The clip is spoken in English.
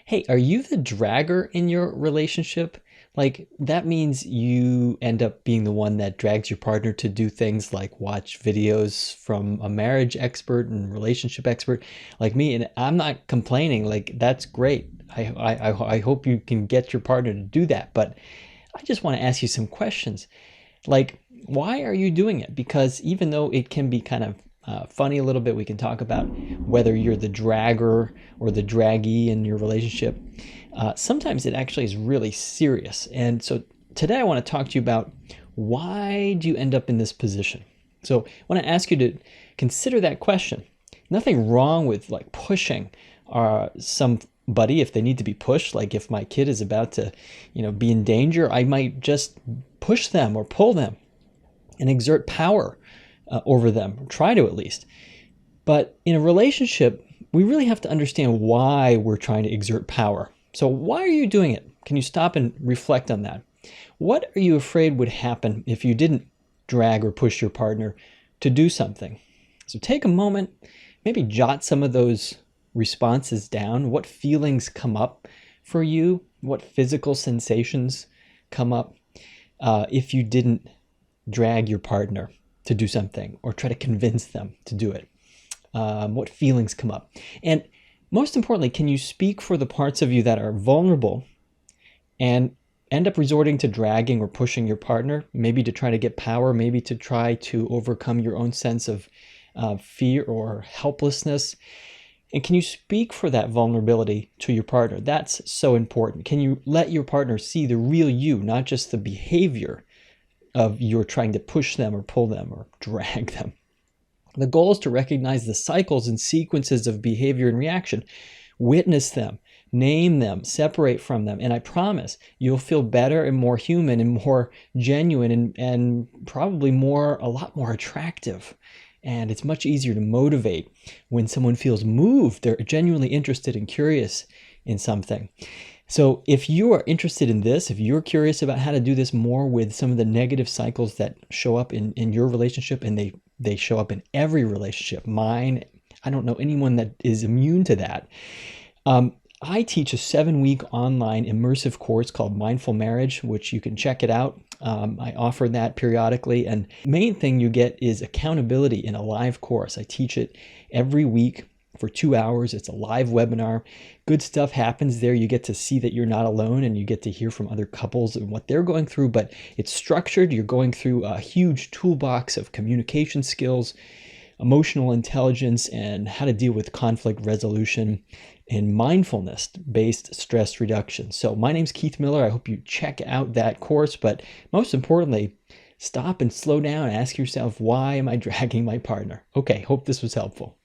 Hey, are you the dragger in your relationship? Like, that means you end up being the one that drags your partner to do things like watch videos from a marriage expert and relationship expert like me. And I'm not complaining, like, that's great. I hope you can get your partner to do that. But I just want to ask you some questions. Like, why are you doing it? Because even though it can be kind of funny a little bit, we can talk about whether you're the dragger or the draggee in your relationship. Sometimes it actually is really serious. And so today I want to talk to you about why do you end up in this position? So I want to ask you to consider that question. Nothing wrong with like pushing somebody if they need to be pushed. Like if my kid is about to, be in danger, I might just push them or pull them and exert power over them, or try to at least. But in a relationship, we really have to understand why we're trying to exert power. So why are you doing it? Can you stop and reflect on that? What are you afraid would happen if you didn't drag or push your partner to do something? So take a moment, maybe jot some of those responses down. What feelings come up for you? What physical sensations come up if you didn't drag your partner to do something or try to convince them to do it? What feelings come up? And most importantly, can you speak for the parts of you that are vulnerable and end up resorting to dragging or pushing your partner, maybe to try to get power, maybe to try to overcome your own sense of fear or helplessness? And can you speak for that vulnerability to your partner? That's so important. Can you let your partner see the real you, not just the behavior of you're trying to push them or pull them or drag them? The goal is to recognize the cycles and sequences of behavior and reaction, witness them, name them, separate from them, and I promise you'll feel better and more human and more genuine and probably a lot more attractive. And it's much easier to motivate when someone feels moved, they're genuinely interested and curious in something. So if you are interested in this, if you're curious about how to do this more with some of the negative cycles that show up in your relationship, and they show up in every relationship, mine, I don't know anyone that is immune to that. I teach a 7-week online immersive course called Mindful Marriage, which you can check it out. I offer that periodically, and the main thing you get is accountability in a live course. I teach it every week for 2 hours. It's a live webinar. Good stuff happens there. You get to see that you're not alone, and you get to hear from other couples and what they're going through, but it's structured. You're going through a huge toolbox of communication skills, emotional intelligence, and how to deal with conflict resolution and mindfulness-based stress reduction. So my name's Keith Miller. I hope you check out that course, but most importantly, stop and slow down and ask yourself, why am I dragging my partner? Okay, hope this was helpful.